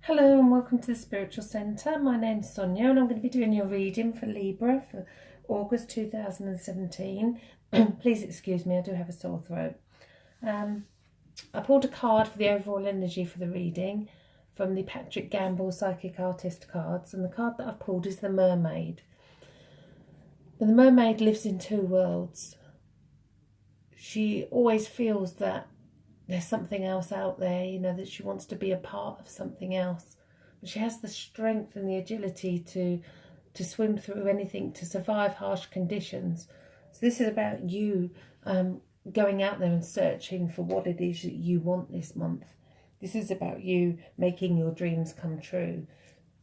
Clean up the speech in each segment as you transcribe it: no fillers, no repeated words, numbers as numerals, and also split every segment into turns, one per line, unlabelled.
Hello and welcome to the Spiritual Centre. My name's Sonia and I'm going to be doing your reading for Libra for August 2017. Please excuse me, I do have a sore throat. I pulled a card for the overall energy for the reading from the Patrick Gamble Psychic Artist cards, and the card that I've pulled is the Mermaid. And the Mermaid lives in two worlds. She always feels that there's something else out there, you know, that she wants to be a part of something else. But she has the strength and the agility to swim through anything, to survive harsh conditions. So this is about you going out there and searching for what it is that you want this month. This is about you making your dreams come true.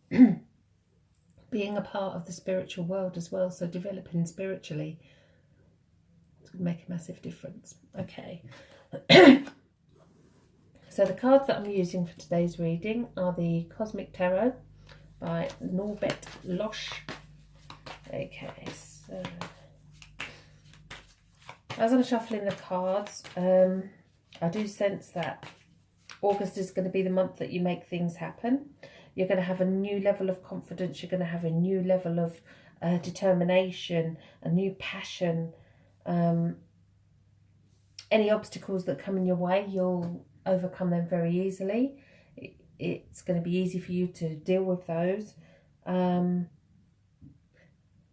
Being a part of the spiritual world as well, so developing spiritually. It's going to make a massive difference. Okay. So the cards that I'm using for today's reading are the Cosmic Tarot by Norbert Losch. Okay, so as I'm shuffling the cards, I do sense that August is going to be the month that you make things happen. You're going to have a new level of confidence. You're going to have a new level of determination, a new passion. Any obstacles that come in your way, you'll overcome them very easily. It's going to be easy for you to deal with those. There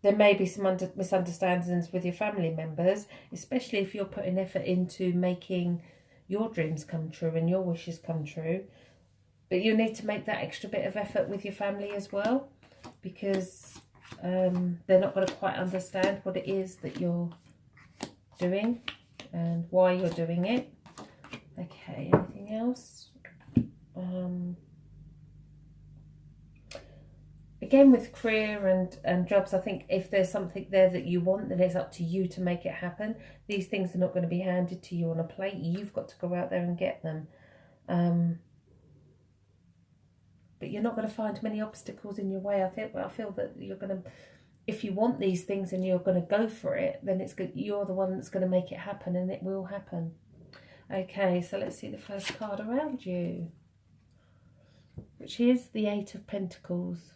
may be some misunderstandings with your family members, especially if you're putting effort into making your dreams come true and your wishes come true. But you need to make that extra bit of effort with your family as well, because they're not going to quite understand what it is that you're doing and why you're doing it. Okay, anything else? Again, with career and jobs, I think if there's something there that you want, then it's up to you to make it happen. These things are not going to be handed to you on a plate. You've got to go out there and get them. But you're not going to find many obstacles in your way. I feel that you're going to, if you want these things and you're going to go for it, then it's good. You're the one that's going to make it happen, and it will happen. Okay, so let's see the first card around you, which is the Eight of Pentacles.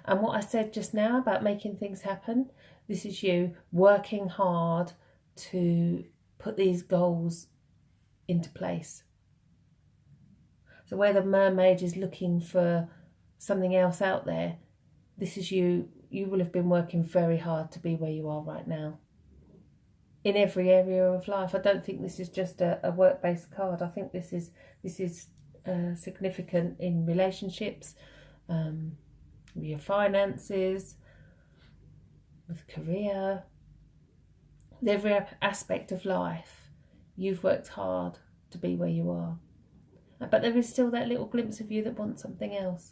And what I said just now about making things happen, this is you working hard to put these goals into place. So where the Mermaid is looking for something else out there, this is you. You will have been working very hard to be where you are right now. In every area of life. I don't think this is just a work-based card. I think this is significant in relationships, with your finances, with career, with every aspect of life. You've worked hard to be where you are. But there is still that little glimpse of you that wants something else.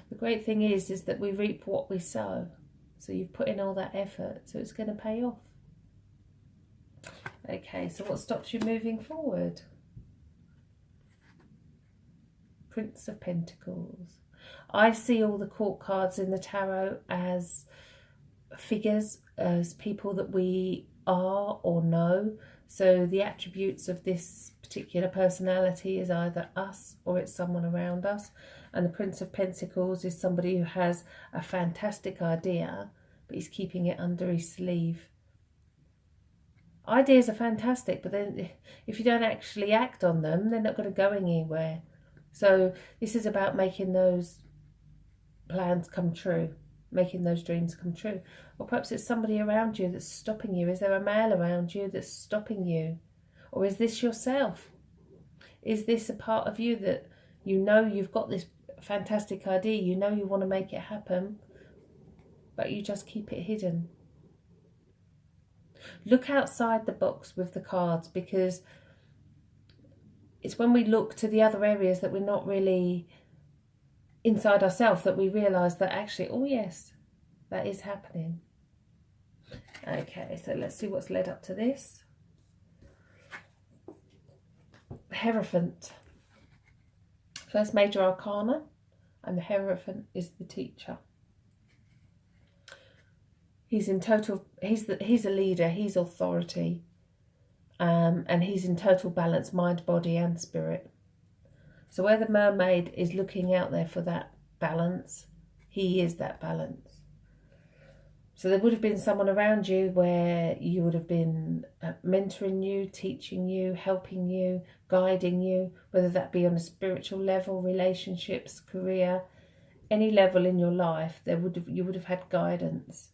The great thing is that we reap what we sow. So you've put in all that effort, so it's going to pay off. Okay, so what stops you moving forward? Prince of Pentacles. I see all the court cards in the tarot as figures, as people that we are or know. So the attributes of this particular personality is either us or it's someone around us. And the Prince of Pentacles is somebody who has a fantastic idea, but he's keeping it under his sleeve. Ideas are fantastic, but then if you don't actually act on them, they're not going to go anywhere. So this is about making those plans come true, making those dreams come true. Or perhaps it's somebody around you that's stopping you. Is there a male around you that's stopping you? Or is this yourself? Is this a part of you that you know you've got this fantastic idea, you know you want to make it happen, but you just keep it hidden? Look outside the box with the cards, because it's when we look to the other areas that we're not really inside ourselves that we realise that actually, oh yes, that is happening. Okay, so let's see what's led up to this. The Hierophant. First major arcana, and the Hierophant is the teacher. He's in total, he's a leader, he's authority, and he's in total balance, mind, body and spirit. So where the mermaid is looking out there for that balance, he is that balance. So there would have been someone around you where you would have been mentoring you, teaching you, helping you, guiding you, whether that be on a spiritual level, relationships, career, any level in your life. You would have had guidance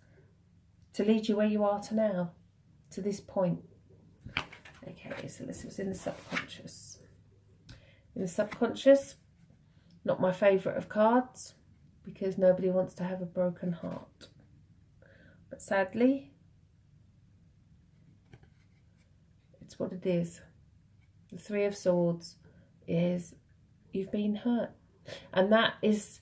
to lead you where you are to now, to this point. Okay, so this was in the subconscious. In the subconscious, not my favourite of cards, because nobody wants to have a broken heart. But sadly, it's what it is. The Three of Swords is you've been hurt. And that is,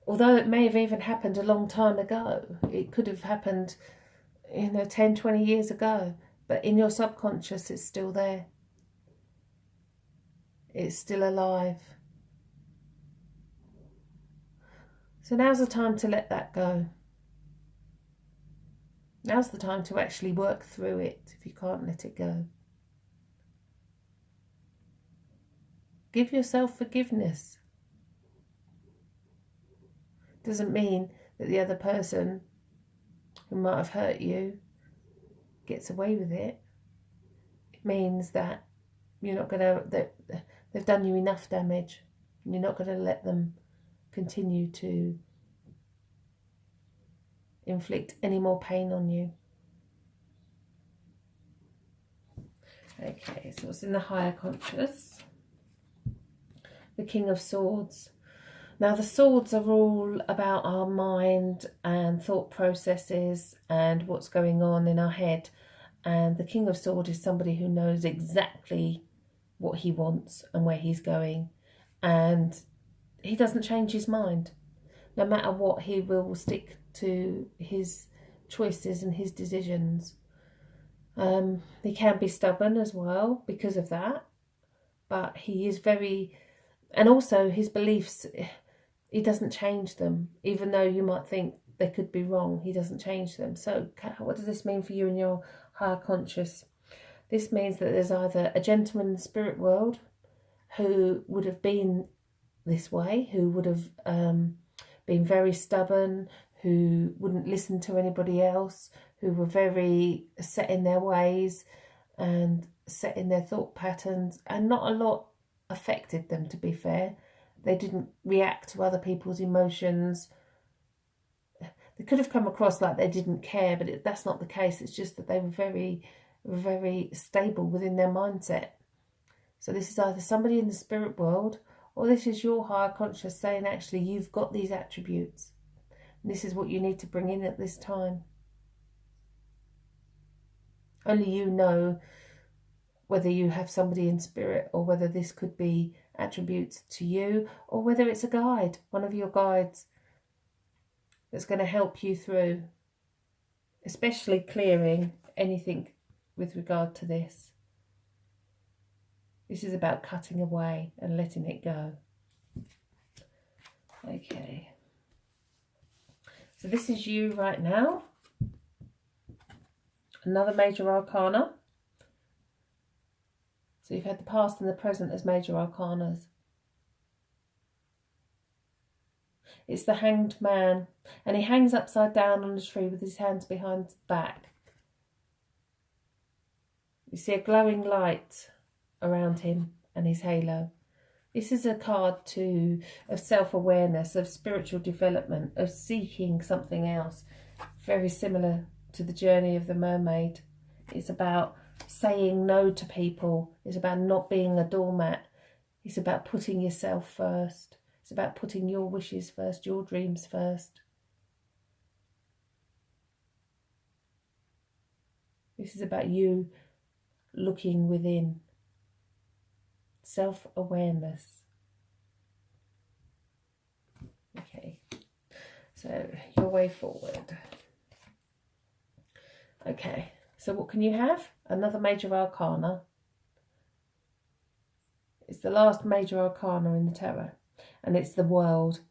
although it may have even happened a long time ago, it could have happened, 10, 20 years ago, but in your subconscious it's still there. It's still alive. So now's the time to let that go. Now's the time to actually work through it if you can't let it go. Give yourself forgiveness. Doesn't mean that the other person who might have hurt you gets away with it. It means that you're not going to, that they've done you enough damage, and you're not going to let them continue to inflict any more pain on you. Okay, so it's in the higher conscious. The King of Swords. Now the swords are all about our mind and thought processes and what's going on in our head. And the King of Swords is somebody who knows exactly what he wants and where he's going. And he doesn't change his mind. No matter what, he will stick to his choices and his decisions. He can be stubborn as well because of that. But he is very... And also his beliefs, he doesn't change them. Even though you might think they could be wrong, he doesn't change them. So what does this mean for you in your higher conscious? This means that there's either a gentleman in the spirit world who would have been this way, who would have been very stubborn, who wouldn't listen to anybody else, who were very set in their ways and set in their thought patterns, and not a lot affected them, to be fair. They didn't react to other people's emotions. They could have come across like they didn't care, but that's not the case. It's just that they were very, very stable within their mindset. So this is either somebody in the spirit world, or this is your higher conscious saying, actually, you've got these attributes. And this is what you need to bring in at this time. Only you know whether you have somebody in spirit, or whether this could be attributes to you, or whether it's a guide, one of your guides that's going to help you through, especially clearing anything with regard to this. This is about cutting away and letting it go. Okay. So this is you right now. Another major arcana. So you've had the past and the present as major arcanas. It's the Hanged Man, and he hangs upside down on a tree with his hands behind his back. You see a glowing light around him and his halo. This is a card of self-awareness, of spiritual development, of seeking something else. Very similar to the journey of the mermaid. It's about saying no to people. It's about not being a doormat. It's about putting yourself first. It's about putting your wishes first, your dreams first. This is about you looking within. Self-awareness. Okay, so your way forward. Okay, so what can you have? Another major arcana. It's the last major arcana in the tarot, and it's the World.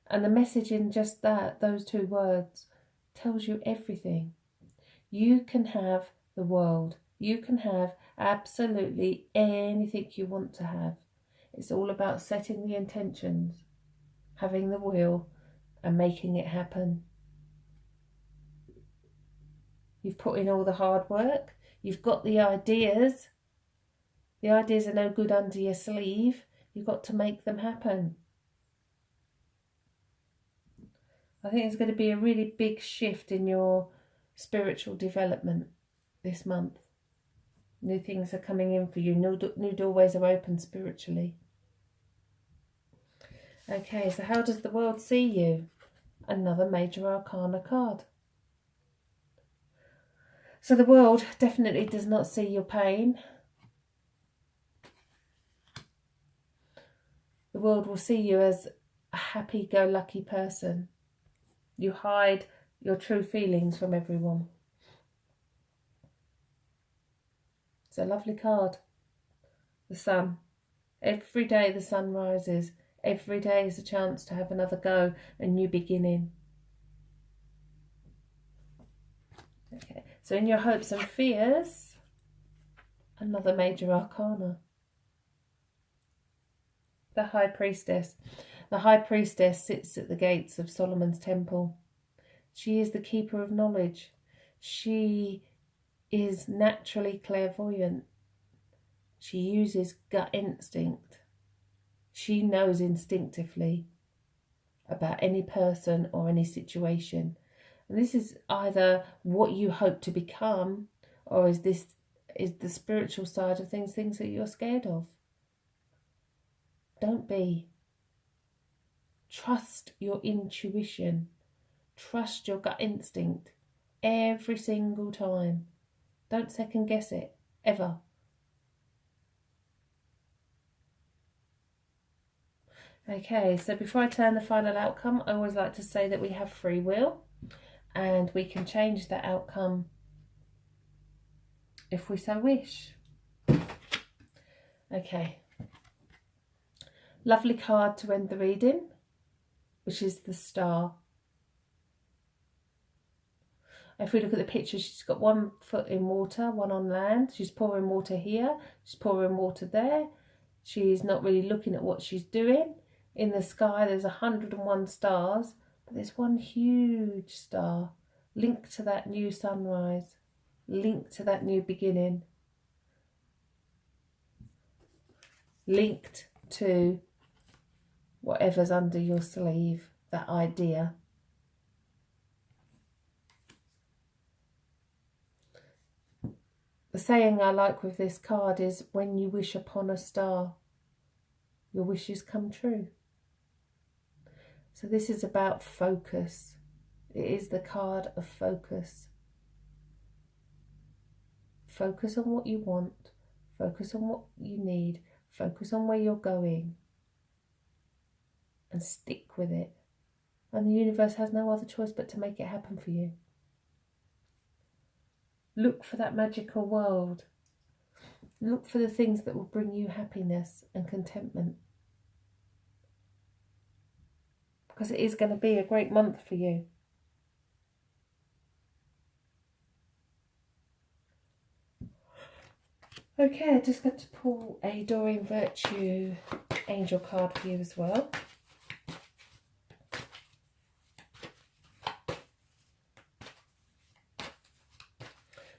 And the message in just those two words, tells you everything. You can have the world. You can have absolutely anything you want to have. It's all about setting the intentions, having the will, and making it happen. You've put in all the hard work. You've got the ideas. The ideas are no good under your sleeve. You've got to make them happen. I think there's going to be a really big shift in your spiritual development this month. New things are coming in for you. New doorways are open spiritually. Okay, so how does the world see you? Another major arcana card. So the world definitely does not see your pain. The world will see you as a happy-go-lucky person. You hide your true feelings from everyone. It's a lovely card. The sun. Every day the sun rises. Every day is a chance to have another go, a new beginning. Okay, so in your hopes and fears, another major arcana. The High Priestess. The High Priestess sits at the gates of Solomon's temple. She is the keeper of knowledge. She is naturally clairvoyant. She uses gut instinct. She knows instinctively about any person or any situation. And this is either what you hope to become, or is the spiritual side of things that you're scared of. Don't be. Trust your intuition. Trust your gut instinct every single time. Don't second guess it, ever. Okay, so before I turn the final outcome, I always like to say that we have free will and we can change that outcome if we so wish. Okay. Lovely card to end the reading, which is the Star. If we look at the picture, she's got 1 foot in water, 1 on land. She's pouring water here, she's pouring water there. She's not really looking at what she's doing. In the sky, there's 101 stars, but there's one huge star linked to that new sunrise, linked to that new beginning, linked to whatever's under your sleeve, that idea. The saying I like with this card is, when you wish upon a star, your wishes come true. So this is about focus. It is the card of focus. Focus on what you want. Focus on what you need. Focus on where you're going. And stick with it. And the universe has no other choice but to make it happen for you. Look for that magical world. Look for the things that will bring you happiness and contentment. Because it is going to be a great month for you. Okay, I just got to pull a Doreen Virtue angel card for you as well.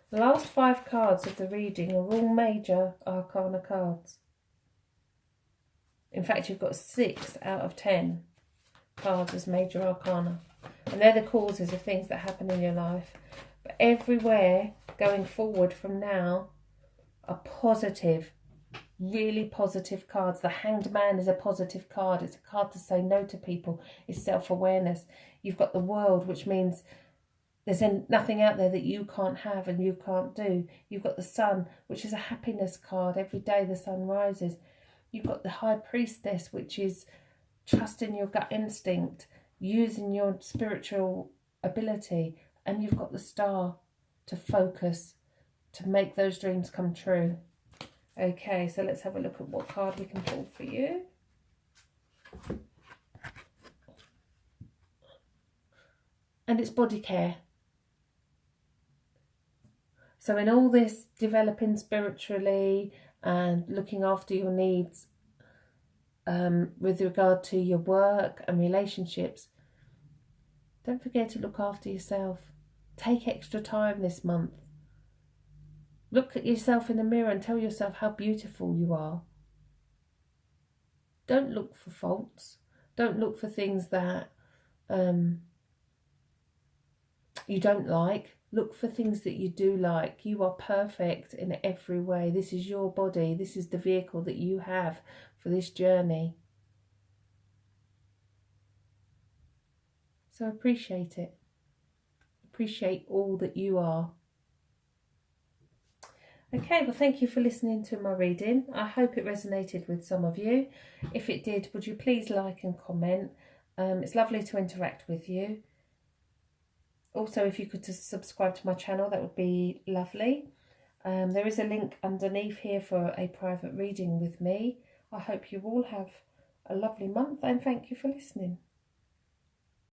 The last 5 cards of the reading are all major arcana cards. In fact, you've got 6 out of 10 cards as major arcana. And they're the causes of things that happen in your life. But everywhere going forward from now are positive, really positive cards. The Hanged Man is a positive card. It's a card to say no to people. It's self-awareness. You've got the World, which means there's nothing out there that you can't have and you can't do. You've got the Sun, which is a happiness card. Every day the sun rises. You've got the High Priestess, which is trusting your gut instinct, using your spiritual ability. And you've got the Star to focus, to make those dreams come true. Okay, so let's have a look at what card we can pull for you. And it's body care. So in all this developing spiritually and looking after your needs with regard to your work and relationships, don't forget to look after yourself. Take extra time this month. Look at yourself in the mirror and tell yourself how beautiful you are. Don't look for faults. Don't look for things that you don't like. Look for things that you do like. You are perfect in every way. This is your body. This is the vehicle that you have for this journey. So appreciate it. Appreciate all that you are. Okay, well, thank you for listening to my reading. I hope it resonated with some of you. If it did, would you please like and comment? It's lovely to interact with you. Also, if you could just subscribe to my channel, that would be lovely. There is a link underneath here for a private reading with me. I hope you all have a lovely month and thank you for listening.